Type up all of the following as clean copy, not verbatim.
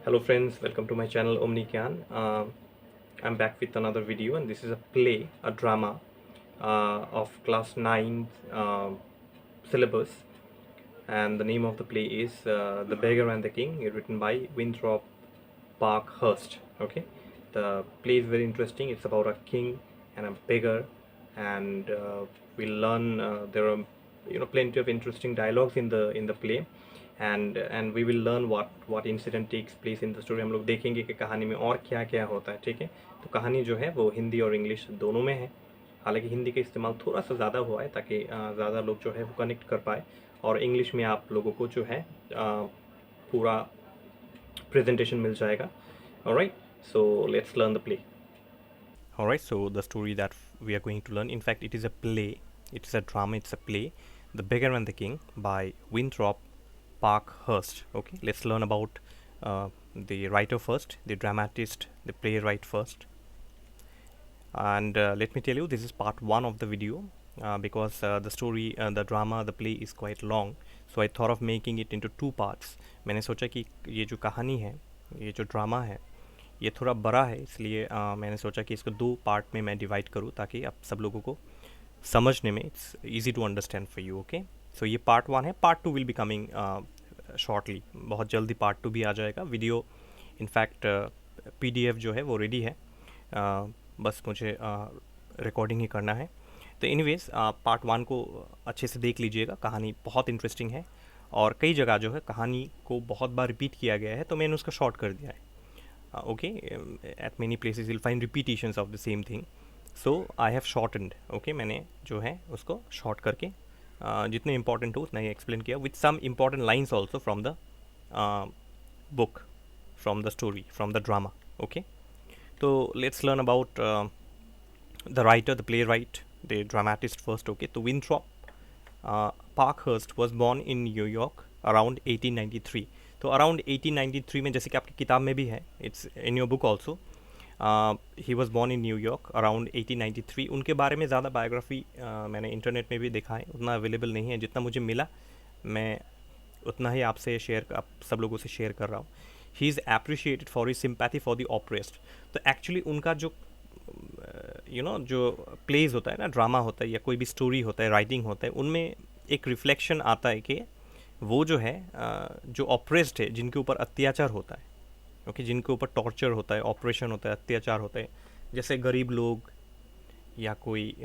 Hello friends, welcome to my channel Omni Kyan. I'm back with another video, and this is a play, a drama of class 9 syllabus, and the name of the play is The Beggar and the King, written by Winthrop Parkhurst. Okay, the play is very interesting. It's about a king and a beggar, and we learn there are plenty of interesting dialogues in the play, and we will learn what incident takes place in the story. हम लोग देखेंगे कि कहानी में और क्या क्या होता है. ठीक है, तो कहानी जो है वो हिंदी और इंग्लिश दोनों में है. हालांकि हिंदी का इस्तेमाल थोड़ा सा ज़्यादा हुआ है ताकि ज़्यादा लोग जो है वो कनेक्ट कर पाए, और इंग्लिश में आप लोगों को जो है पूरा प्रेजेंटेशन मिल जाएगा. Alright, so let's learn the play. Alright, so the story that we are going to learn, in fact it is a play, it's a drama, it's a play, The Beggar and the King by Winthrop Parkhurst. Okay, let's learn about the writer first, the dramatist, the playwright first. And let me tell you, this is part 1 of the video because the story, the drama, the play is quite long, so I thought of making it into 2 parts. मैंने सोचा कि ये जो कहानी है, ये जो drama है, ये थोड़ा बड़ा है, इसलिए मैंने सोचा कि इसको 2 पार्ट में मैं डिवाइड करूँ ताकि आप सब लोगों को समझने में it's easy to understand for you. Okay, so ये पार्ट 1 है. Part 2 will be coming shortly, बहुत जल्दी पार्ट 2 भी आ जाएगा. वीडियो इनफैक्ट PDF जो है वो रेडी है, बस मुझे रिकॉर्डिंग ही करना है. तो एनीवेज पार्ट 1 को अच्छे से देख लीजिएगा. कहानी बहुत इंटरेस्टिंग है और कई जगह जो है कहानी को बहुत बार रिपीट किया गया है, तो मैंने उसका शॉर्ट कर दिया है. Okay, at many places will find repetitions of the same thing, so I have shortened. Okay, मैंने जो है उसको शॉर्ट करके जितने इंपॉर्टेंट हो उतना ही एक्सप्लेन किया, with some important lines also from the book, from the story, from the drama. Okay, तो let's learn about the writer, the playwright, the dramatist first. Okay, so Winthrop Parkhurst was born in New York around 1893. तो around 1893 में, जैसे कि आपकी किताब में भी है, it's in your book also, he was born in New York around 1893. उनके बारे में ज़्यादा बायोग्राफी मैंने इंटरनेट में भी देखा है, उतना अवेलेबल नहीं है. जितना मुझे मिला मैं उतना ही आपसे आप सब लोगों से शेयर कर रहा हूँ. He is appreciated for his sympathy for the oppressed. तो एक्चुअली उनका जो जो प्लेज होता है ना, ड्रामा होता है या कोई भी स्टोरी होता है, राइटिंग होता है, उनमें एक रिफ्लेक्शन आता है कि वो जो है जो ऑप्रेस्ड है, जिनके ऊपर अत्याचार होता है, ओके, जिनके ऊपर टॉर्चर होता है, ऑपरेशन होता है, अत्याचार होता है, जैसे गरीब लोग या कोई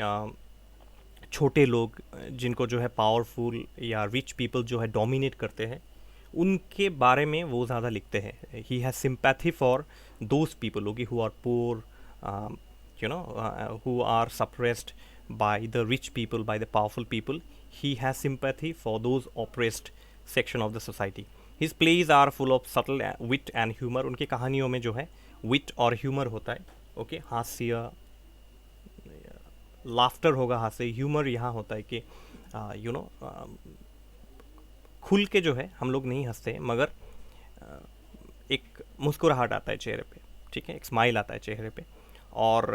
छोटे लोग जिनको जो है पावरफुल या रिच पीपल जो है डोमिनेट करते हैं, उनके बारे में वो ज़्यादा लिखते हैं. He has sympathy for those people, okay, who are poor, who are suppressed by the rich people, by the powerful people. He has sympathy for those oppressed section of the society. His plays are full of subtle wit and humor. उनकी कहानियों में जो है wit और humor होता है. Okay, हास्य, laughter होगा, हास्य, ह्यूमर यहाँ होता है कि खुल के जो है हम लोग नहीं हंसते, मगर एक मुस्कुराहट आता है चेहरे पे, ठीक है, एक स्माइल आता है चेहरे पे. और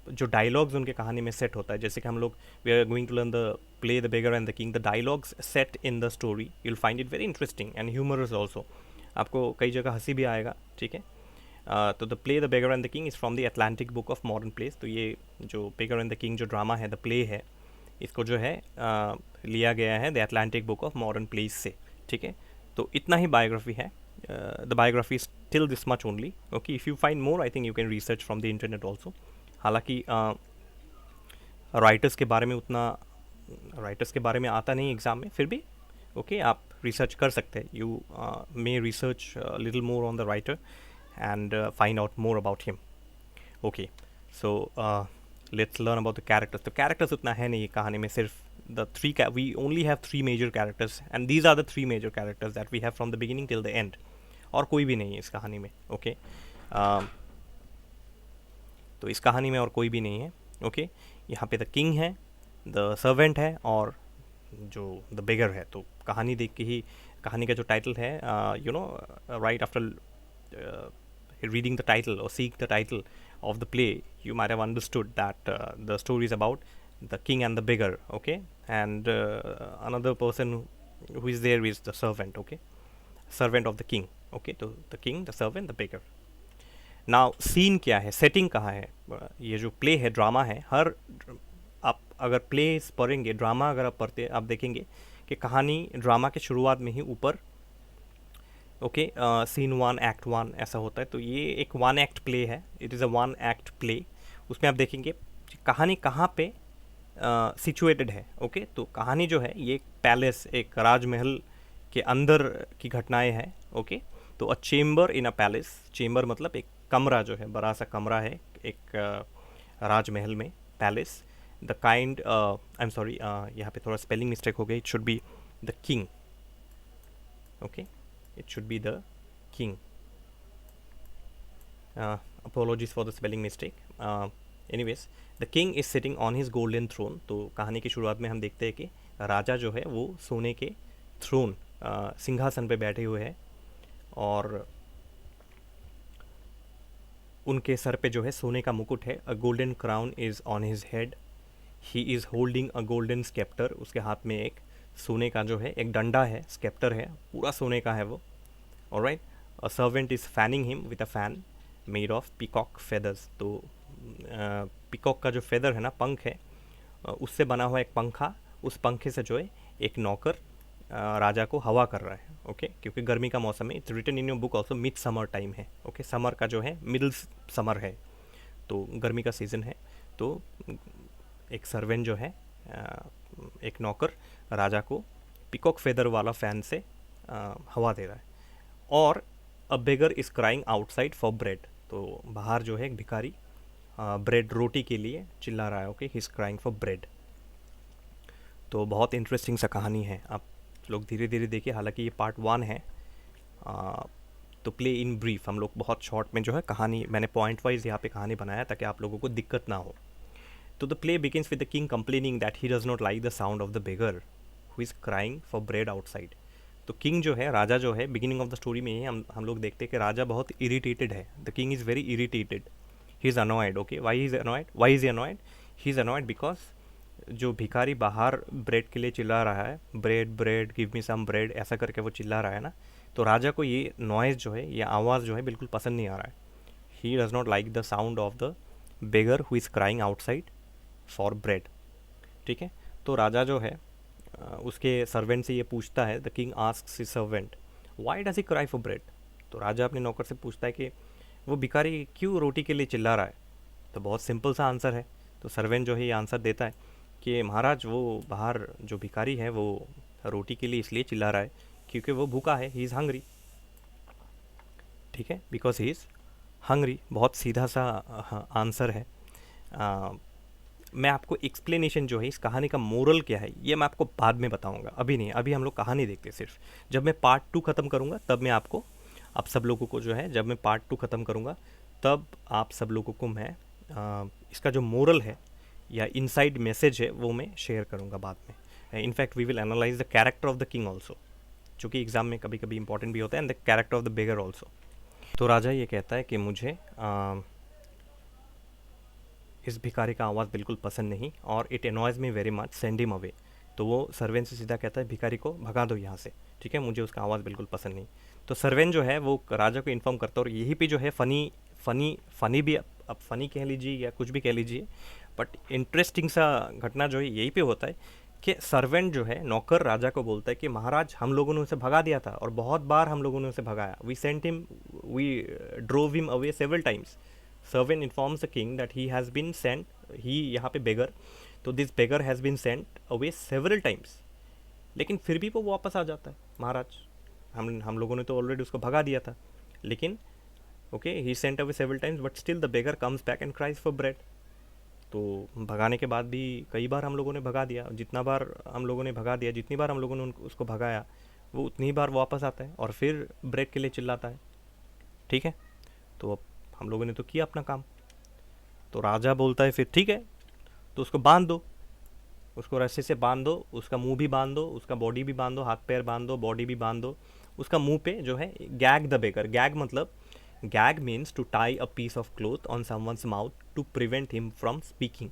जो डायलॉग्स उनके कहानी में सेट होता है, जैसे कि हम लोग we are going to learn the play the beggar and the king, the dialogues set in the story, you will find it very interesting and humorous also. आपको कई जगह हंसी भी आएगा, ठीक है. तो the play the beggar and the king is from the Atlantic book of modern plays. तो ये जो बेगर एंड द किंग जो ड्रामा है, द प्ले है, इसको जो है लिया गया है the Atlantic book of modern place से, ठीक है. तो इतना ही बायोग्राफी है. The biography is till this much only. Okay, if you find more, I think you can research from the internet also. हालांकि राइटर्स के बारे में आता नहीं एग्ज़ाम में, फिर भी ओके, आप रिसर्च कर सकते हैं. You may research little more on the writer and find out more about him. Okay, so let's learn about the characters. तो कैरेक्टर्स उतना है नहीं कहानी में, सिर्फ we only have 3 major characters, and these are the 3 major characters that we have from the beginning till the end. और कोई भी नहीं है इस कहानी में. ओके, तो इस कहानी में और कोई भी नहीं है. ओके, यहाँ पे द किंग है, द सर्वेंट है, और जो द बेगर है. तो कहानी देख के ही, कहानी का जो टाइटल है, right after reading the title or seeing the title of the play, you might have understood that the story is about the king and the beggar. Okay, and another person who is there is the servant. Okay, servant of the king. Okay, तो the king, the servant, the beggar. Now scene क्या है, setting कहाँ है? ये जो play है, drama है, हर आप अगर प्ले पढ़ेंगे, ड्रामा अगर आप पढ़ते आप देखेंगे कि कहानी ड्रामा के शुरुआत में ही ऊपर ओके सीन 1 एक्ट 1 ऐसा होता है। तो ये एक 1 एक्ट प्ले है, it is a 1 act play. उसमें आप देखेंगे कि कहानी कहाँ पे सिचुएटेड है। ओके, तो कहानी जो है ये एक पैलेस, एक राजमहल के अंदर की घटनाएं हैं। ओके, तो a chamber in a palace, chamber मतलब एक कमरा जो है, बड़ा सा कमरा है एक राजमहल में, palace. The kind I am sorry, यहाँ पे थोड़ा स्पेलिंग मिस्टेक हो गई, it should be the king. Okay, it should be the king. Apologies for the spelling mistake. Anyways, the king is sitting on his golden throne. तो कहानी की शुरुआत में हम देखते हैं कि राजा जो है वो सोने के थ्रोन, सिंहासन पे बैठे हुए हैं, और उनके सर पे जो है सोने का मुकुट है। अ golden crown is on his head, he is holding a golden sceptre. उसके हाथ में एक सोने का जो है एक डंडा है, स्केप्टर है, पूरा सोने का है वो। Alright, a servant is fanning him with a fan made of peacock feathers. तो पीकॉक का जो फेदर है ना, पंख है, उससे बना हुआ एक पंखा, उस पंखे से जो है एक नौकर राजा को हवा कर रहा है। ओके, क्योंकि गर्मी का मौसम है। It's written in your book also, mid summer time है। ओके, समर का जो है मिडिल समर है, तो गर्मी का सीज़न है। तो एक सर्वेंट जो है, एक नौकर राजा को पिकॉक फेदर वाला फैन से हवा दे रहा है। और a beggar is crying outside for bread. तो बाहर जो है एक भिखारी ब्रेड, रोटी के लिए चिल्ला रहा है। Okay, he is crying for bread. तो बहुत इंटरेस्टिंग सा कहानी है, आप लोग धीरे धीरे देखिए। हालांकि ये पार्ट 1 है, तो प्ले इन ब्रीफ, हम लोग बहुत शॉर्ट में जो है कहानी, मैंने पॉइंट वाइज यहाँ पे कहानी बनाया ताकि आप लोगों को दिक्कत ना हो। तो the play begins with the king complaining that he does not like the sound of the beggar who is crying for bread outside. तो किंग जो है, राजा जो है, बिगिनिंग ऑफ द स्टोरी में ही हम लोग देखते हैं कि राजा बहुत इरिटेटेड है। The king is very irritated, he is annoyed. Okay, why is annoyed, why is annoyed? He is annoyed because जो भिखारी बाहर ब्रेड के लिए चिल्ला रहा है, bread bread give me some bread, ऐसा करके वो चिल्ला रहा है ना, तो राजा को ये नॉइज़ जो है, ये आवाज़ जो है बिल्कुल पसंद नहीं आ रहा है। He does not like the sound of the beggar who is crying outside for bread. ठीक है, तो राजा जो है उसके सर्वेंट से ये पूछता है, the king asks his servant why does he cry for bread. तो राजा अपने नौकर से पूछता है कि वो भिखारी क्यों रोटी के लिए चिल्ला रहा है। तो बहुत सिंपल सा आंसर है। तो सर्वेंट जो है ये आंसर देता है कि महाराज, वो बाहर जो भिखारी है वो रोटी के लिए इसलिए चिल्ला रहा है क्योंकि वो भूखा है, ही इज़ हंग्री। ठीक है, बिकॉज ही इज़ हंग्री। बहुत सीधा सा आंसर है। मैं आपको एक्सप्लेनेशन जो है इस कहानी का मोरल क्या है ये मैं आपको बाद में बताऊंगा, अभी नहीं। अभी हम लोग कहानी देखते सिर्फ। जब मैं पार्ट 2 ख़त्म करूंगा तब मैं आपको, आप सब लोगों को जो है, जब मैं पार्ट 2 ख़त्म करूंगा तब आप सब लोगों को मैं इसका जो मोरल है या इनसाइड मैसेज है वो मैं शेयर करूंगा बाद में। In fact we will analyse the character of the king also, जो कि एग्ज़ाम में कभी कभी इंपॉर्टेंट भी होता है, and the character of the beggar also. तो राजा ये कहता है कि मुझे इस भिखारी का आवाज़ बिल्कुल पसंद नहीं, और it annoys me very much, send him away. तो वो सर्वेंट से सीधा कहता है भिखारी को भगा दो यहाँ से, ठीक है, मुझे उसका आवाज़ बिल्कुल पसंद नहीं। तो सर्वेंट जो है वो राजा को इन्फॉर्म करता है, और यही पे जो है फ़नी भी, अब फ़नी कह लीजिए या कुछ भी कह लीजिए, बट इंटरेस्टिंग सा घटना जो है यही पे होता है कि सर्वेंट जो है, नौकर, राजा को बोलता है कि महाराज, हम लोगों ने उसे भगा दिया था और बहुत बार हम लोगों ने उसे भगाया। We sent him, we drove him away several times. Servant informs the king that he has been sent, he यहाँ पे बेगर, तो this beggar has been sent away several times. लेकिन फिर भी वो वापस आ जाता है। महाराज, हम लोगों ने तो ऑलरेडी उसको भगा दिया था, लेकिन okay, he sent away several times but still the beggar comes back and cries for bread. तो भगाने के बाद भी कई बार हम लोगों ने भगा दिया, जितना बार हम लोगों ने भगा दिया, जितनी बार हम लोगों ने उसको भगाया, वो उतनी ही बार वापस आता है और फिर ब्रेड के लिए चिल्लाता है। ठीक है, तो अब हम लोगों ने तो किया अपना काम। तो राजा बोलता है फिर ठीक है, तो उसको बांध दो, उसको रस्से से बांध दो, उसका मुंह भी बांध दो, उसका बॉडी भी बांध दो, हाथ पैर बांध दो, बॉडी भी बांध दो। उसका मुंह पे जो है गैग द बेगर, गैग मतलब, gag means to tie a piece of cloth on someone's mouth to prevent him from speaking.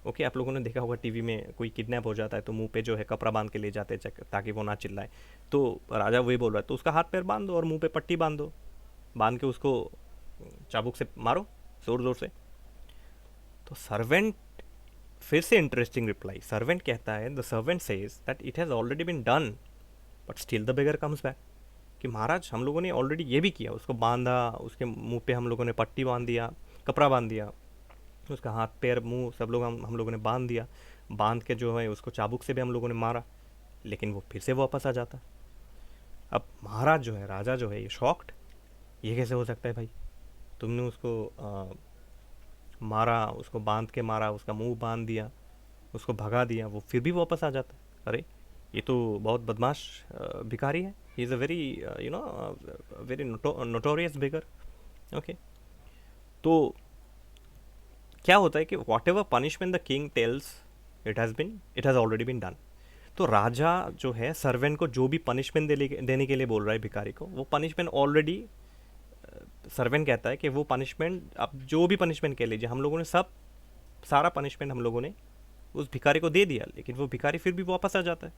Okay, आप लोगों ने देखा होगा टीवी में कोई किडनैप हो जाता है तो मुंह पे जो है कपड़ा बांध के ले जाते हैं ताकि वो ना चिल्लाए। तो राजा वही बोल रहा है, तो उसका हाथ पैर बांध दो और मुंह पे पट्टी बांध दो, बांध के उसको चाबुक से मारो जोर जोर से। तो सर्वेंट फिर से इंटरेस्टिंग रिप्लाई, सर्वेंट कहता है, the servant says that it has already been done but still the beggar comes back. कि महाराज हम लोगों ने ऑलरेडी ये भी किया, उसको बांधा, उसके मुंह पे हम लोगों ने पट्टी बांध दिया, कपड़ा बांध दिया, उसका हाथ पैर मुंह सब लोग हम लोगों ने बांध दिया, बांध के जो है उसको चाबुक से भी हम लोगों ने मारा, लेकिन वो फिर से वापस आ जाता। अब महाराज जो है, राजा जो है, ये शॉक्ड, ये कैसे हो सकता है भाई, तुमने उसको मारा, उसको बांध के मारा, उसका मुंह बांध दिया, उसको भगा दिया, वो फिर भी वापस आ जाता है। अरे ये तो बहुत बदमाश भिखारी है, he is a very very notorious beggar. Okay, तो क्या होता है कि whatever punishment the king tells it has already been done. तो राजा जो है सर्वेंट को जो भी पनिशमेंट देने के लिए बोल रहा है भिखारी को, वो पनिशमेंट ऑलरेडी सर्वेंट कहता है कि वो पनिशमेंट, आप जो भी पनिशमेंट कह लीजिए, हम लोगों ने सारा पनिशमेंट हम लोगों ने उस भिखारी को दे दिया, लेकिन वो भिखारी फिर भी वापस आ जाता है।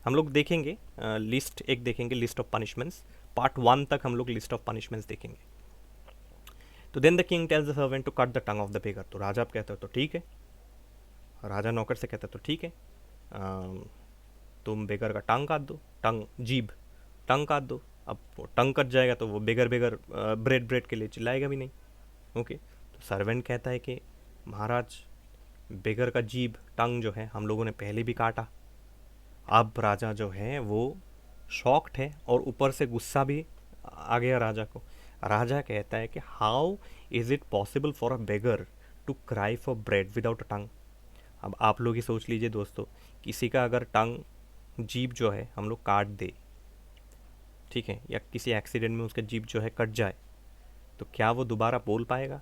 हम लोग देखेंगे लिस्ट एक देखेंगे, लिस्ट ऑफ पनिशमेंट्स, पार्ट 1 तक हम लोग लिस्ट ऑफ पनिशमेंट्स देखेंगे। तो then the king tells the servant to cut the tongue of the beggar. तो राजा आप कहते हो तो ठीक है, राजा नौकर से कहता है तो ठीक है, तुम बेगर का टंग काट दो, जीभ टंग काट दो। अब वो टंग कट जाएगा तो वो बेगर ब्रेड के लिए चिल्लाएगा भी नहीं। ओके, तो सर्वेंट कहता है कि महाराज बेगर का जीभ टंग जो है हम लोगों ने पहले भी काटा। अब राजा जो है वो शॉक्ड है और ऊपर से गुस्सा भी आ गया राजा को। राजा कहता है कि how is it possible for a beggar to cry for bread without a tongue. अब आप लोग ही सोच लीजिए दोस्तों, किसी का अगर टंग जीभ जो है हम लोग काट दे, ठीक है, या किसी एक्सीडेंट में उसका जीभ जो है कट जाए, तो क्या वो दोबारा बोल पाएगा?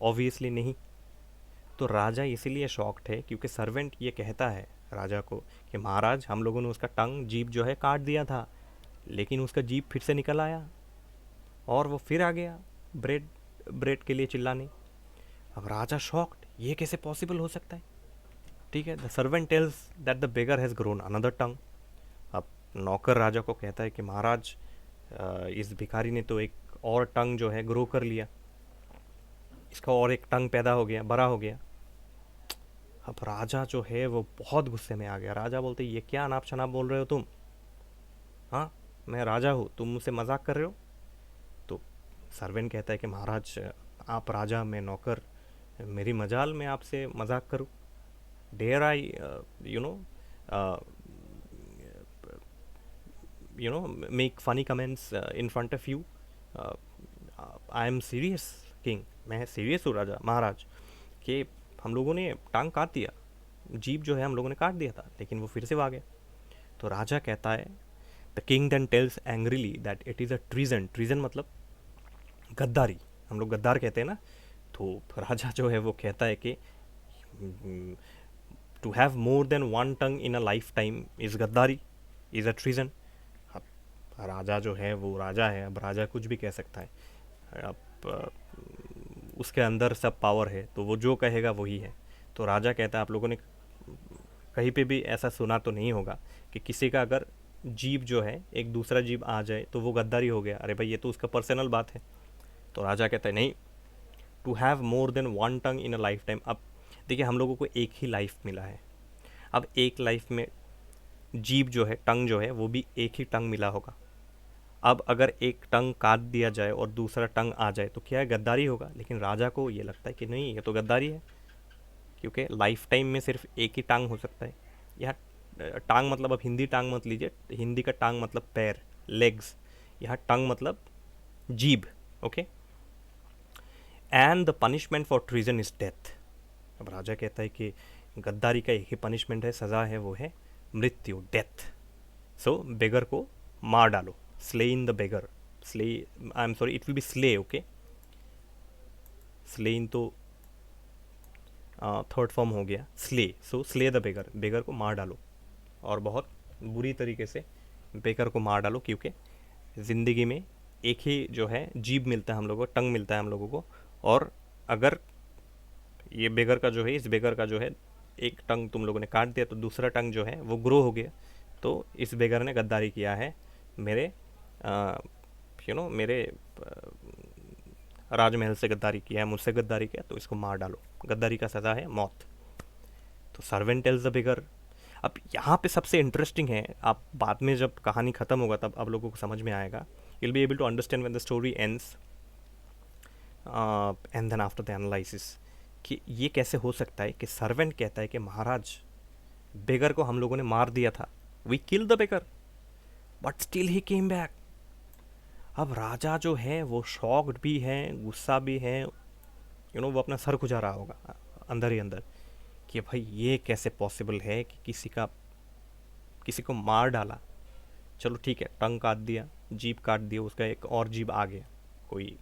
ऑब्वियसली नहीं। तो राजा इसीलिए शॉक्ड है क्योंकि सर्वेंट ये कहता है राजा को कि महाराज हम लोगों ने उसका टंग जीभ जो है काट दिया था, लेकिन उसका जीभ फिर से निकल आया और वो फिर आ गया ब्रेड के लिए चिल्लाने। अब राजा शॉक्ड, ये कैसे पॉसिबल हो सकता है? ठीक है, the servant tells that the beggar has grown another tongue. अब नौकर राजा को कहता है कि महाराज इस भिखारी ने तो एक और टंग जो है ग्रो कर लिया, इसका और एक टंग पैदा हो गया, बड़ा हो गया। अब राजा जो है वो बहुत गुस्से में आ गया। राजा बोलते, ये क्या अनाप शनाप बोल रहे हो तुम? हाँ, मैं राजा हूँ, तुम मुझसे मजाक कर रहे हो? तो सर्वेंट कहता है कि महाराज आप राजा, मैं नौकर, मेरी मजाल मैं आपसे मजाक करूँ? Dare I make funny comments in front of you? I am serious king, मैं सीरियस हूँ राजा महाराज, कि हम लोगों ने टांग काट दिया, जीभ जो है हम लोगों ने काट दिया था, लेकिन वो फिर से आ गया। तो राजा कहता है, the king then tells angrily that it is a treason. Treason मतलब गद्दारी, हम लोग गद्दार कहते हैं ना। तो राजा जो है वो कहता है कि to have more than one tongue in a life time is गद्दारी, इज़ अ ट्रीजन। अब राजा जो है वो राजा है, अब राजा कुछ भी कह सकता है। अब उसके अंदर सब पावर है, तो वो जो कहेगा वही है। तो राजा कहता है, आप लोगों ने कहीं पे भी ऐसा सुना तो नहीं होगा कि किसी का अगर जीभ जो है एक दूसरा जीभ आ जाए तो वो गद्दारी हो गया। अरे भाई, ये तो उसका पर्सनल बात है। तो राजा कहता है नहीं, to have more than one tongue in a life time. अब देखिए, हम लोगों को एक ही लाइफ मिला है, अब एक लाइफ में जीभ जो है, टंग जो है, वो भी एक ही टंग मिला होगा। अब अगर एक टंग काट दिया जाए और दूसरा टंग आ जाए तो क्या है, गद्दारी होगा? लेकिन राजा को ये लगता है कि नहीं, ये तो गद्दारी है, क्योंकि लाइफ टाइम में सिर्फ एक ही टांग हो सकता है। यहाँ टांग मतलब, अब हिंदी टांग मत लीजिए, हिंदी का टांग मतलब पैर, लेग्स, यहाँ टंग मतलब जीभ। Okay, and the punishment for treason is death. अब राजा कहता है कि गद्दारी का एक ही पनिशमेंट है, सज़ा है, वो है मृत्यु, डेथ। सो बेगर को मार डालो, slain the beggar, slay, I am sorry, it will be slay. Okay, slain तो थर्ड फॉर्म हो गया, slay. So slay the beggar, beggar को मार डालो, और बहुत बुरी तरीके से बेगर को मार डालो, क्योंकि ज़िंदगी में एक ही जो है जीभ मिलता है हम लोगों को, टंग मिलता है हम लोगों को, और अगर ये बेगर का जो है, इस बेगर का जो है एक टंग तुम लोगों ने काट दिया तो दूसरा टंग जो है वो ग्रो हो गया। तो इस बेगर ने गद्दारी किया है मेरे मेरे राजमहल से गद्दारी किया है, मुझसे गद्दारी किया, तो इसको मार डालो। गद्दारी का सज़ा है मौत। तो सर्वेंट टेल्स द बेगर। अब यहाँ पे सबसे इंटरेस्टिंग है, आप बाद में जब कहानी ख़त्म होगा तब आप लोगों को समझ में आएगा, you'll be able to understand when the story ends and then after the analysis कि ये कैसे हो सकता है कि सर्वेंट कहता है कि महाराज बेगर को हम लोगों ने मार दिया था, we kill the beggar but still he came back. अब राजा जो है वो शॉक्ड भी है, गुस्सा भी है, वो अपना सर खुजा रहा होगा अंदर ही अंदर कि भाई ये कैसे पॉसिबल है कि किसी को मार डाला। चलो ठीक है, टंग काट दिया, जीभ काट दिया, उसका एक और जीभ आ गया, कोई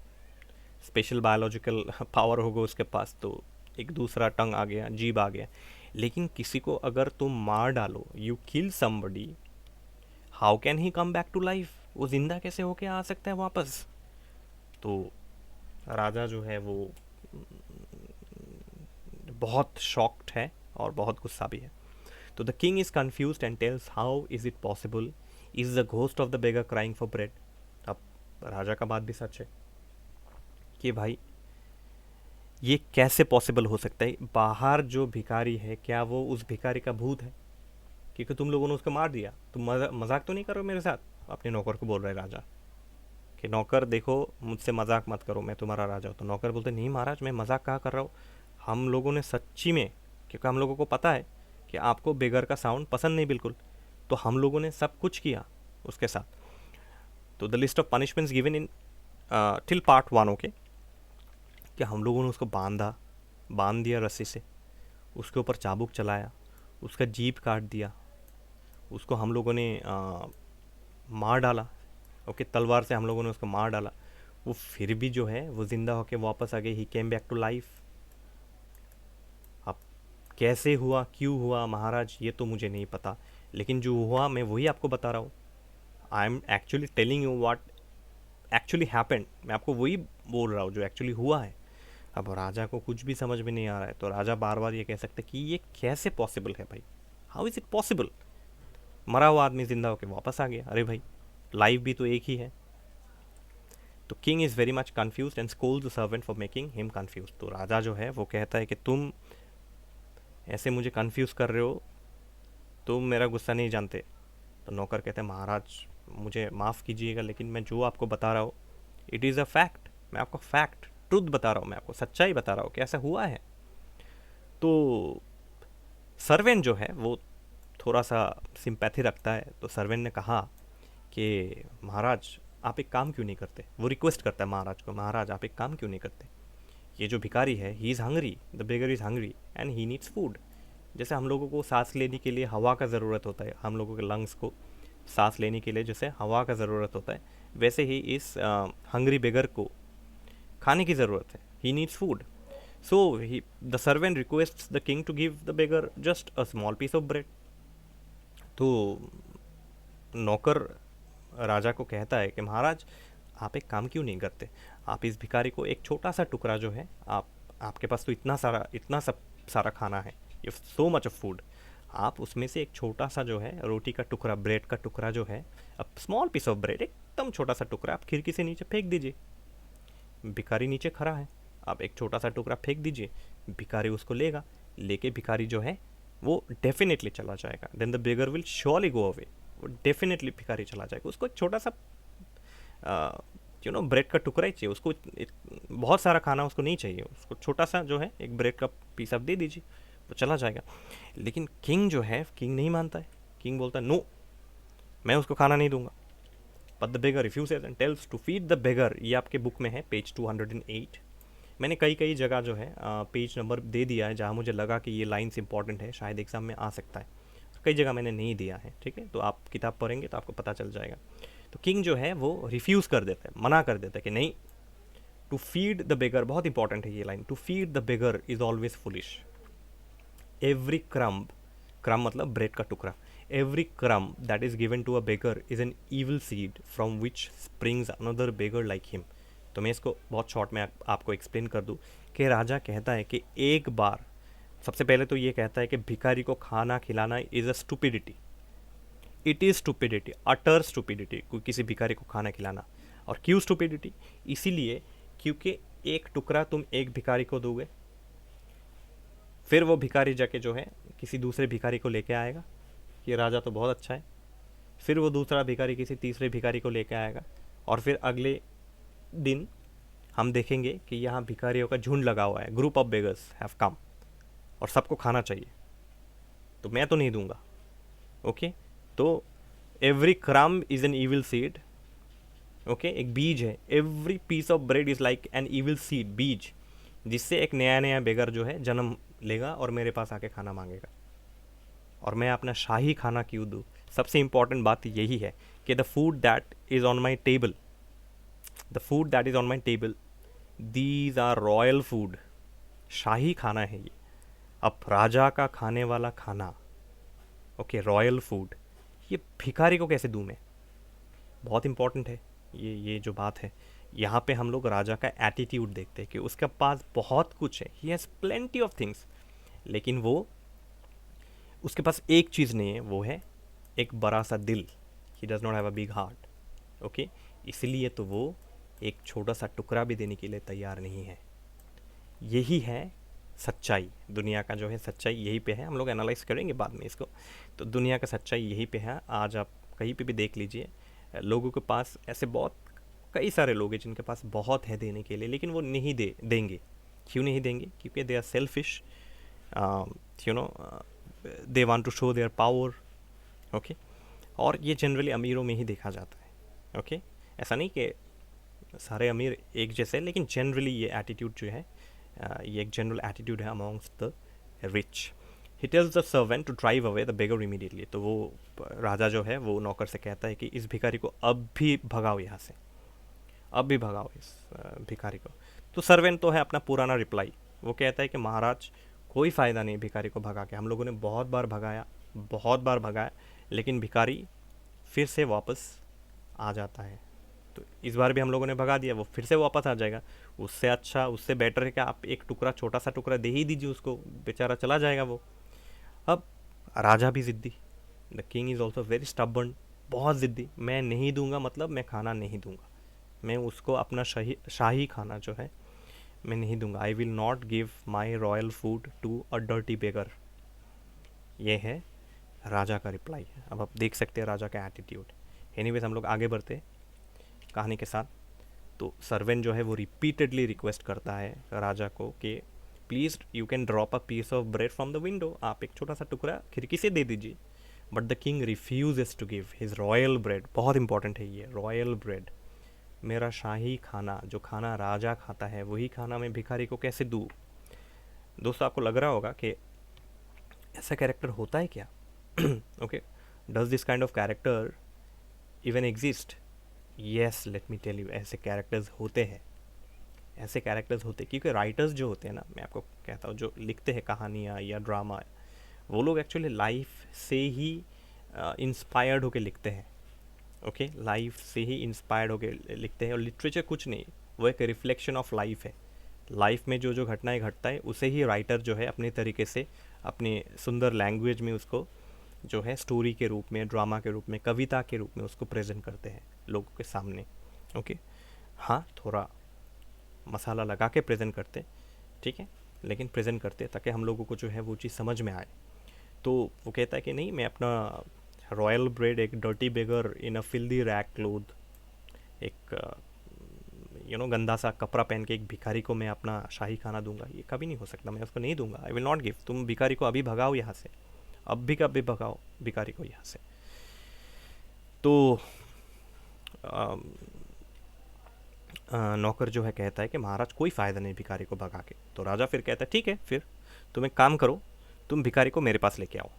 स्पेशल बायोलॉजिकल पावर होगा उसके पास, तो एक दूसरा टंग आ गया, जीभ आ गया। लेकिन किसी को अगर तुम मार डालो, you kill somebody, how can he come back to life? वो जिंदा कैसे होके आ सकता है वापस? तो राजा जो है वो बहुत शॉक्ड है और बहुत गुस्सा भी है। तो the king is confused and tales how is it possible, is the ghost of the beggar crying for bread. अब राजा का बात भी सच है कि भाई ये कैसे पॉसिबल हो सकता है, बाहर जो भिखारी है क्या वो उस भिखारी का भूत है? क्योंकि तुम लोगों ने उसको मार दिया, तुम मजाक तो नहीं करो मेरे साथ? अपने नौकर को बोल रहे राजा कि नौकर देखो मुझसे मजाक मत करो, मैं तुम्हारा राजा हूँ। तो नौकर बोलते नहीं महाराज, मैं मजाक कहाँ कर रहा हूँ, हम लोगों ने सच्ची में, क्योंकि हम लोगों को पता है कि आपको बेगर का साउंड पसंद नहीं बिल्कुल, तो हम लोगों ने सब कुछ किया उसके साथ। तो the list of punishments given in till part 1, okay, कि हम लोगों ने उसको बांध दिया रस्सी से, उसके ऊपर चाबुक चलाया, उसका जीभ काट दिया, उसको हम लोगों ने मार डाला, ओके, तलवार से हम लोगों ने उसको मार डाला, वो फिर भी जो है वो ज़िंदा होके वापस आ गए, ही केम बैक टू लाइफ। अब कैसे हुआ, क्यों हुआ महाराज, ये तो मुझे नहीं पता, लेकिन जो हुआ मैं वही आपको बता रहा हूँ। I am actually telling you what actually happened, मैं आपको वही बोल रहा हूँ जो एक्चुअली हुआ है। अब राजा को कुछ भी समझ में नहीं आ रहा है, तो राजा बार बार ये कह सकते कि ये कैसे पॉसिबल है भाई, हाउ इज़ इट पॉसिबल, मरा हुआ आदमी जिंदा होकर वापस आ गया, अरे भाई लाइफ भी तो एक ही है। तो king is very much confuse and scold the servant for making him confuse. तो राजा जो है वो कहता है कि तुम ऐसे मुझे कन्फ्यूज़ कर रहे हो, तुम मेरा गुस्सा नहीं जानते। तो नौकर कहते हैं महाराज मुझे माफ़ कीजिएगा, लेकिन मैं जो आपको बता रहा हूँ इट इज़ अ फैक्ट, मैं आपको फैक्ट ट्रुथ बता रहा हूँ, मैं आपको सच्चाई बता रहा हूँ कि ऐसा हुआ है। तो सर्वेंट जो है वो थोड़ा सा सिंपैथी रखता है, तो सर्वेंट ने कहा कि महाराज आप एक काम क्यों नहीं करते, वो रिक्वेस्ट करता है महाराज को, महाराज आप एक काम क्यों नहीं करते, ये जो भिखारी है he is hungry, the beggar is hungry and he needs food. जैसे हम लोगों को सांस लेने के लिए हवा का ज़रूरत होता है, हम लोगों के लंग्स को सांस लेने के लिए जैसे हवा का ज़रूरत होता है, वैसे ही इस हंग्री बेगर को खाने की ज़रूरत है, he needs food. So the servant requests the king to give the beggar just a small piece of bread. तो नौकर राजा को कहता है कि महाराज आप एक काम क्यों नहीं करते, आप इस भिखारी को एक छोटा सा टुकड़ा जो है, आपके पास तो इतना सारा खाना है, ये सो मच ऑफ फूड, आप उसमें से एक छोटा सा जो है रोटी का टुकड़ा, ब्रेड का टुकड़ा जो है, अब स्मॉल पीस ऑफ ब्रेड, एकदम छोटा सा टुकड़ा आप खिड़की से नीचे फेंक दीजिए। भिखारी नीचे खड़ा है, आप एक छोटा सा टुकड़ा फेंक दीजिए, भिखारी उसको लेगा, लेके भिखारी जो है वो डेफिनेटली चला जाएगा, then the beggar will surely go away, वो डेफिनेटली भिखारी चला जाएगा। उसको एक छोटा सा ब्रेड का टुकड़ा ही चाहिए, उसको बहुत सारा खाना उसको नहीं चाहिए, उसको छोटा सा जो है एक ब्रेड का पीस आप दे दीजिए, वो चला जाएगा। लेकिन किंग जो है, किंग नहीं मानता है, किंग बोलता है नो, मैं उसको खाना नहीं दूंगा। But the beggar refuses and tells to feed the beggar. ये आपके बुक में है पेज 208। मैंने कई जगह जो है पेज नंबर दे दिया है जहाँ मुझे लगा कि ये लाइन्स इंपॉर्टेंट है, शायद एग्जाम में आ सकता है, कई जगह मैंने नहीं दिया है, ठीक है, तो आप किताब पढ़ेंगे तो आपको पता चल जाएगा। तो किंग जो है वो रिफ्यूज़ कर देता है, मना कर देता है कि नहीं, टू फीड द बेगर, बहुत इंपॉर्टेंट है ये line, to feed the beggar is always foolish, every crumb, crumb मतलब ब्रेड का टुकड़ा, every crumb that is given to a beggar is an evil seed from which springs another beggar like him। तो मैं इसको बहुत short में आपको explain कर दूँ कि राजा कहता है कि एक बार, सबसे पहले तो ये कहता है कि भिखारी को खाना खिलाना is a stupidity, it is stupidity, utter stupidity, कोई किसी भिखारी को खाना खिलाना। और क्यों स्टुपिडिटी? इसीलिए क्योंकि एक टुकड़ा तुम एक भिखारी को दोगे, फिर वो भिखारी जाके जो है किसी दूसरे भिखारी को लेके आएगा कि राजा तो बहुत अच्छा है, फिर वो दूसरा भिखारी किसी तीसरे भिखारी को लेके आएगा, और फिर अगले दिन हम देखेंगे कि यहाँ भिखारियों का झुंड लगा हुआ है, group of beggars have come, और सबको खाना चाहिए, तो मैं तो नहीं दूंगा। ओके, तो every crumb is an evil seed. Okay, एक बीज है, every piece of bread is like an evil seed, बीज, जिससे एक नया नया बेगर जो है जन्म लेगा और मेरे पास आके खाना मांगेगा। और मैं अपना शाही खाना क्यों दूँ? सबसे इंपॉर्टेंट बात यही है कि the food that is on my table, the food that is on my table, these are royal food, शाही खाना है ये। अब राजा का खाने वाला खाना, ओके, रॉयल फूड, ये भिखारी को कैसे दूँ मैं? बहुत इंपॉर्टेंट है ये जो बात है। यहाँ पे हम लोग राजा का एटीट्यूड देखते हैं कि उसके पास बहुत कुछ है, he has plenty of things, लेकिन वो, उसके पास एक चीज़ नहीं है, वो है एक बड़ा सा दिल। He does not have a big heart. Okay, इसलिए तो वो एक छोटा सा टुकड़ा भी देने के लिए तैयार नहीं है। यही है सच्चाई, दुनिया का जो है सच्चाई यही पे है। हम लोग एनालाइज करेंगे बाद में इसको। तो दुनिया का सच्चाई यही पे है। आज आप कहीं पे भी देख लीजिए, लोगों के पास ऐसे बहुत कई सारे लोग हैं जिनके पास बहुत है देने के लिए, लेकिन वो नहीं देंगे। क्यों नहीं देंगे? क्योंकि they are selfish, you know, they want to show their power. Okay, और ये जनरली अमीरों में ही देखा जाता है। ओके, ऐसा नहीं कि सारे अमीर एक जैसे, लेकिन जनरली ये एटीट्यूड जो है, ये एक जनरल एटीट्यूड है amongst the rich. He tells the servant to drive away the beggar immediately. तो वो राजा जो है वो नौकर से कहता है कि इस भिखारी को अब भी भगाओ यहाँ से, अब भी भगाओ इस भिखारी को। तो सर्वेंट तो है अपना पुराना रिप्लाई, वो कहता है कि महाराज कोई फ़ायदा नहीं भिखारी को भगा के, हम लोगों ने बहुत बार भगाया, लेकिन भिखारी फिर से वापस आ जाता है। तो इस बार भी हम लोगों ने भगा दिया, वो फिर से वापस आ जाएगा। उससे अच्छा, उससे बेटर है कि आप एक टुकड़ा, छोटा सा टुकड़ा दे ही दीजिए उसको, बेचारा चला जाएगा वो। अब राजा भी ज़िद्दी, the king is also very stubborn, बहुत ज़िद्दी। मैं नहीं दूंगा मतलब मैं खाना नहीं दूंगा, मैं उसको अपना शाही खाना जो है मैं नहीं दूंगा। I will not give my royal food to a dirty beggar. ये है राजा का रिप्लाई। अब आप देख सकते हैं राजा का एटीट्यूड। एनीवेज, हम लोग आगे बढ़ते कहानी के साथ। तो सर्वेंट जो है वो रिपीटेडली रिक्वेस्ट करता है राजा को कि please you can drop a piece of bread from the window, आप एक छोटा सा टुकड़ा खिड़की से दे दीजिए। But the king refuses to give his royal bread. बहुत इंपॉर्टेंट है ये, रॉयल ब्रेड, मेरा शाही खाना, जो खाना राजा खाता है वही खाना मैं भिखारी को कैसे दूँ? दोस्तों, आपको लग रहा होगा कि ऐसा कैरेक्टर होता है क्या? Okay, does this kind of character even exist? Yes, let me tell you, ऐसे कैरेक्टर्स होते हैं, ऐसे कैरेक्टर्स होते हैं। क्योंकि राइटर्स जो होते हैं ना, मैं आपको कहता हूँ, जो लिखते हैं कहानियाँ या ड्रामा, वो लोग एक्चुअली लाइफ से ही इंस्पायर्ड होकर लिखते हैं। ओके, लाइफ से ही इंस्पायर्ड होकर लिखते हैं। और लिटरेचर कुछ नहीं, वो एक रिफ्लेक्शन ऑफ लाइफ है। लाइफ में जो जो घटनाएं घटता है उसे ही राइटर जो है अपने तरीके से, अपने सुंदर लैंग्वेज में उसको जो है स्टोरी के रूप में, ड्रामा के रूप में, कविता के रूप में उसको प्रेजेंट करते हैं लोगों के सामने। ओके, हाँ, थोड़ा मसाला लगा के प्रेजेंट करते, ठीक है, लेकिन प्रेजेंट करते ताकि हम लोगों को जो है वो चीज़ समझ में आए। तो वो कहता है कि नहीं, मैं अपना रॉयल ब्रेड एक डर्टी बेगर इन अ फिल्दी रैग क्लोथ, एक गंदा सा कपड़ा पहन के एक भिखारी को मैं अपना शाही खाना दूंगा, ये कभी नहीं हो सकता, मैं उसको नहीं दूंगा। I will not give. तुम भिखारी को अभी भगाओ यहाँ से, अब भी कभी भगाओ भिखारी को यहाँ से। तो नौकर जो है कहता है कि महाराज कोई फ़ायदा नहीं भिखारी को भगा के। तो राजा फिर कहता है ठीक है, फिर तुम एक काम करो, तुम भिखारी को मेरे पास लेके आओ।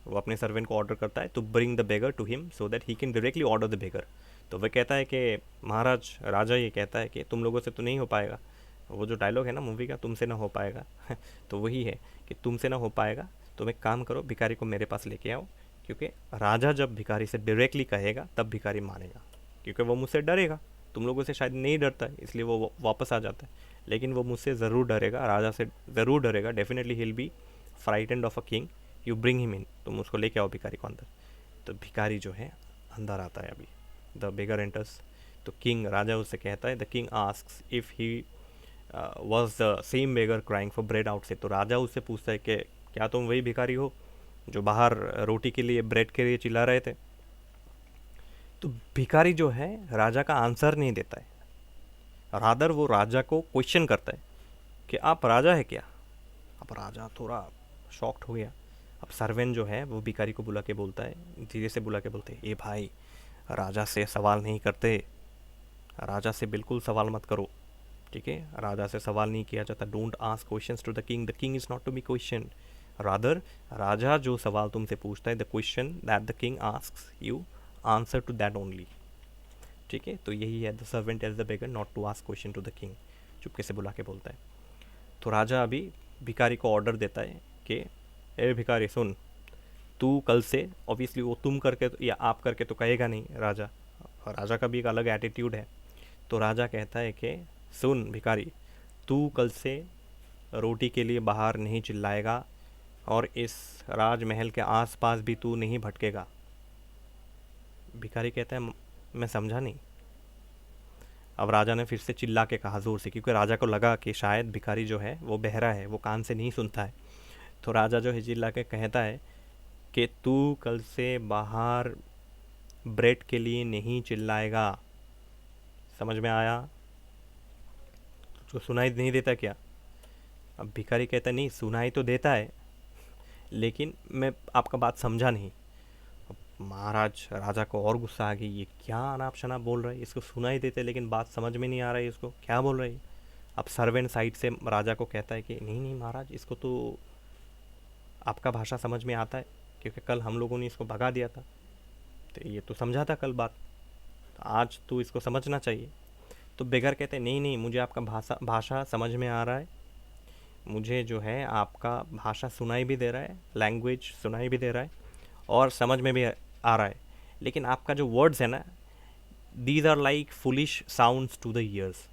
वो अपने सर्वेंट को ऑर्डर करता है to bring the beggar to him so that he can directly order the beggar. तो वह कहता है कि महाराज, राजा ये कहता है कि तुम लोगों से तो नहीं हो पाएगा। वो जो डायलॉग है ना मूवी का, तुमसे ना हो पाएगा तो वही है कि तुमसे ना हो पाएगा, तुम एक काम करो, भिखारी को मेरे पास लेके आओ। क्योंकि राजा जब भिखारी से डायरेक्टली कहेगा तब भिखारी मानेगा, क्योंकि वो मुझसे डरेगा। तुम लोगों से शायद नहीं डरता है, इसलिए वो वापस आ जाता है, लेकिन वो मुझसे ज़रूर डरेगा, राजा से ज़रूर डरेगा। Definitely he will be frightened of a king. You bring him in, तुम उसको लेके आओ भिखारी को अंदर। तो भिखारी जो है अंदर आता है अभी। The beggar enters. तो किंग, राजा उससे कहता है, the king asks if he was the same beggar crying for bread out से। तो राजा उससे पूछता है कि क्या तुम वही भिखारी हो जो बाहर रोटी के लिए, ब्रेड के लिए चिल्ला रहे थे? तो भिखारी जो है राजा का आंसर नहीं देता है, रादर वो राजा को क्वेश्चन करता है कि आप राजा है क्या? अब राजा थोड़ा शॉक्ड हो गया। अब सर्वेंट जो है वो भिखारी को बुला के बोलता है, धीरे से बुला के बोलते हैं, ए भाई, राजा से सवाल नहीं करते, राजा से बिल्कुल सवाल मत करो, ठीक है? राजा से सवाल नहीं किया जाता। Don't ask questions to the king is not to be question. Rather राजा जो सवाल तुमसे पूछता है, the question that the king asks you, answer to that only, ठीक है? तो यही है, the servant urge the beggar not to ask question to the king, चुपके से बुला के बोलता है। तो राजा अभी भिखारी को ऑर्डर देता है कि ए भिखारी सुन, तू कल से, ऑब्वियसली वो तुम करके या आप करके तो कहेगा नहीं राजा, और राजा का भी एक अलग एटीट्यूड है। तो राजा कहता है कि सुन भिखारी, तू कल से रोटी के लिए बाहर नहीं चिल्लाएगा और इस राजमहल के आसपास भी तू नहीं भटकेगा। भिखारी कहता है मैं समझा नहीं। अब राजा ने फिर से चिल्ला के कहा ज़ोर से, क्योंकि राजा को लगा कि शायद भिखारी जो है वो बहरा है, वो कान से नहीं सुनता है। तो राजा जो है चिल्ला के कहता है कि तू कल से बाहर ब्रेड के लिए नहीं चिल्लाएगा। समझ में आया? तुझको सुनाई नहीं देता क्या? अब भिखारी कहता नहीं, सुनाई तो देता है, लेकिन मैं आपका बात समझा नहीं। अब महाराज, राजा को और गुस्सा आ गई, ये क्या अनाप शनाप बोल रहा है, इसको सुनाई देते लेकिन बात समझ में नहीं आ रहा है, इसको क्या बोल रही है? अब सर्वेंट साइड से राजा को कहता है कि नहीं नहीं महाराज, इसको तो आपका भाषा समझ में आता है, क्योंकि कल हम लोगों ने इसको भगा दिया था, तो ये तो समझा था कल बात, तो आज तो इसको समझना चाहिए। तो बेगर कहते हैं नहीं नहीं, मुझे आपका भाषा समझ में आ रहा है, मुझे जो है आपका भाषा सुनाई भी दे रहा है, लैंग्वेज सुनाई भी दे रहा है और समझ में भी आ रहा है, लेकिन आपका जो वर्ड्स है ना, these are like foolish sounds to the ears.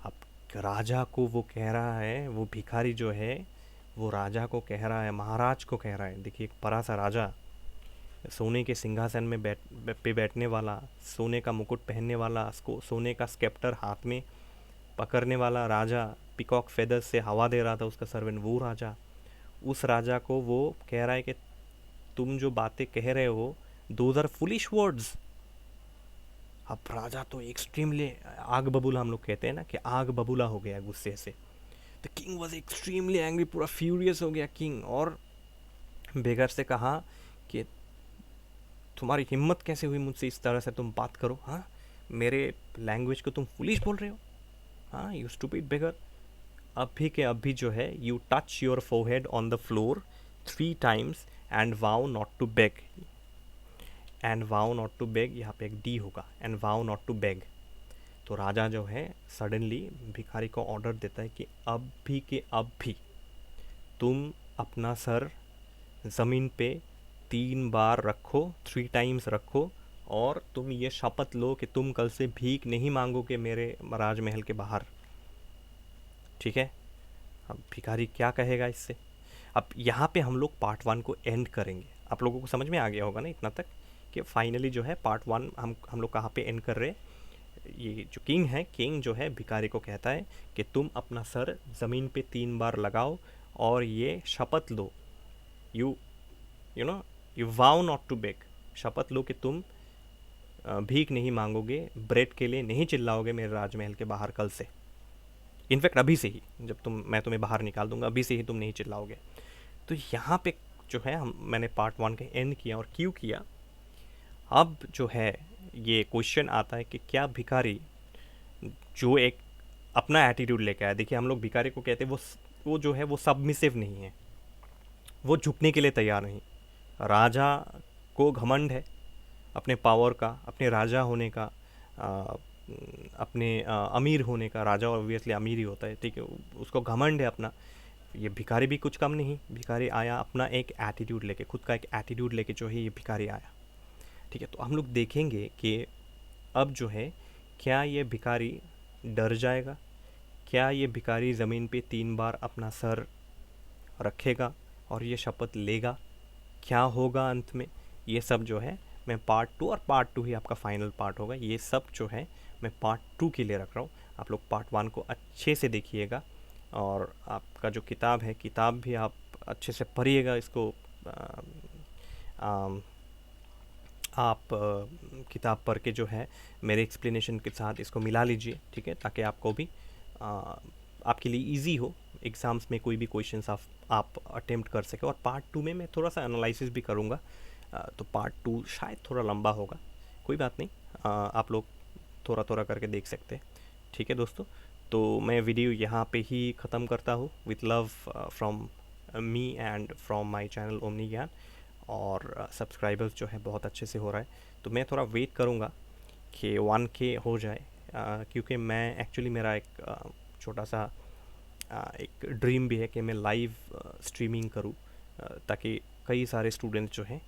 अब राजा को वो कह रहा है, वो भिखारी जो है वो राजा को कह रहा है, महाराज को कह रहा है। देखिए, एक बड़ा सा राजा, सोने के सिंहासन में बैठने वाला, सोने का मुकुट पहनने वाला, सोने का स्केप्टर हाथ में पकड़ने वाला राजा, पिकॉक फेदर्स से हवा दे रहा था उसका सर्वेंट, वो राजा, उस राजा को वो कह रहा है कि तुम जो बातें कह रहे हो, दोज आर फुलिश वर्ड्स। अब राजा तो एक्सट्रीमली आग बबूला, हम लोग कहते हैं ना कि आग बबूला हो गया गुस्से से। The king was extremely angry, पूरा फ्यूरियस हो गया किंग, और बेगर से कहा कि तुम्हारी हिम्मत कैसे हुई मुझसे इस तरह से तुम बात करो? हाँ, मेरे लैंग्वेज को तुम फुलिश बोल रहे हो? हाँ, यू स्टूपिड बेगर। अभी के अभी जो है, you touch your forehead on the floor 3 times and vow not to beg. And vow not to beg, यहाँ पे एक डी होगा, and vow not to beg. तो राजा जो है सडनली भिखारी को ऑर्डर देता है कि अब भी के अब भी तुम अपना सर ज़मीन पे 3 बार रखो, 3 times रखो, और तुम ये शपथ लो कि तुम कल से भीख नहीं मांगोगे मेरे राजमहल के बाहर, ठीक है? अब भिखारी क्या कहेगा इससे? अब यहाँ पे हम लोग पार्ट 1 को एंड करेंगे। आप लोगों को समझ में आ गया होगा ना इतना तक कि फाइनली जो है पार्ट 1 हम लोग कहाँ पे एंड कर रहे हैं। ये जो किंग है, किंग जो है भिखारी को कहता है कि तुम अपना सर ज़मीन पे 3 बार लगाओ और ये शपथ लो, you vow not to beg, शपथ लो कि तुम भीख नहीं मांगोगे, ब्रेड के लिए नहीं चिल्लाओगे मेरे राजमहल के बाहर कल से। इनफैक्ट अभी से ही, जब मैं तुम्हें बाहर निकाल दूंगा, अभी से ही तुम नहीं चिल्लाओगे। तो यहाँ पे जो है मैंने पार्ट 1 का एंड किया। और क्यों किया? अब जो है ये क्वेश्चन आता है कि क्या भिखारी जो एक अपना एटीट्यूड लेके आया, देखिए हम लोग भिखारी को कहते हैं वो जो है वो सबमिसिव नहीं है, वो झुकने के लिए तैयार नहीं। राजा को घमंड है अपने पावर का, अपने राजा होने का, अपने अमीर होने का। राजा ऑब्वियसली अमीर ही होता है, ठीक है, उसको घमंड है अपना। ये भिखारी भी कुछ कम नहीं, भिखारी आया अपना एक एटीट्यूड लेके, खुद का एक एटीट्यूड लेके जो है ये भिखारी आया, ठीक है। तो हम लोग देखेंगे कि अब जो है क्या ये भिखारी डर जाएगा? क्या ये भिखारी ज़मीन पे 3 बार अपना सर रखेगा और ये शपथ लेगा? क्या होगा अंत में? ये सब जो है मैं पार्ट 2, और पार्ट 2 ही आपका फाइनल पार्ट होगा, ये सब जो है मैं पार्ट 2 के लिए रख रहा हूँ। आप लोग पार्ट 1 को अच्छे से देखिएगा, और आपका जो किताब है, किताब भी आप अच्छे से पढ़िएगा इसको। आम, आप किताब पढ़ के जो है मेरे एक्सप्लेनेशन के साथ इसको मिला लीजिए, ठीक है, ताकि आपको भी आपके लिए इजी हो एग्ज़ाम्स में कोई भी क्वेश्चंस आप अटेम्प्ट कर सके। और पार्ट 2 में मैं थोड़ा सा एनालिसिस भी करूँगा, तो पार्ट 2 शायद थोड़ा लंबा होगा, कोई बात नहीं, आप लोग थोड़ा थोड़ा करके देख सकते हैं, ठीक है दोस्तों। तो मैं वीडियो यहाँ पे ही ख़त्म करता हूँ, with love from me and from my channel omni ज्ञान। और सब्सक्राइबर्स जो है बहुत अच्छे से हो रहा है, तो मैं थोड़ा वेट करूँगा कि 1K हो जाए, क्योंकि मैं एक्चुअली मेरा एक छोटा सा एक ड्रीम भी है कि मैं लाइव स्ट्रीमिंग करूँ, ताकि कई सारे स्टूडेंट्स जो हैं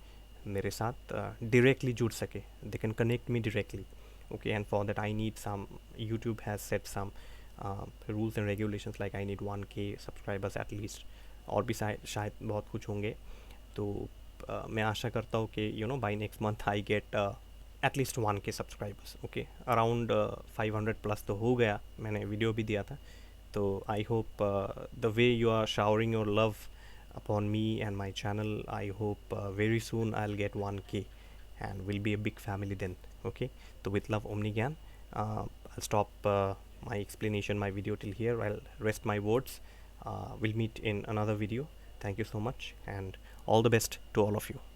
मेरे साथ डायरेक्टली जुड़ सके, they can connect me directly, okay. And for that I need some, YouTube has set some rules and regulations, like I need 1K subscribers at least, और भी शायद बहुत कुछ होंगे। तो मैं आशा करता हूँ कि by next month I get at least 1K subscribers, okay. Around 500 plus तो हो गया, मैंने वीडियो भी दिया था। तो I hope the way you are showering your love upon me and my channel, I hope very soon I'll get 1K and we'll be a big family then, okay. So with love, Omni Gyan, I'll stop my explanation, my video till here. I'll rest my words. We'll meet in another video. Thank you so much, and all the best to all of you.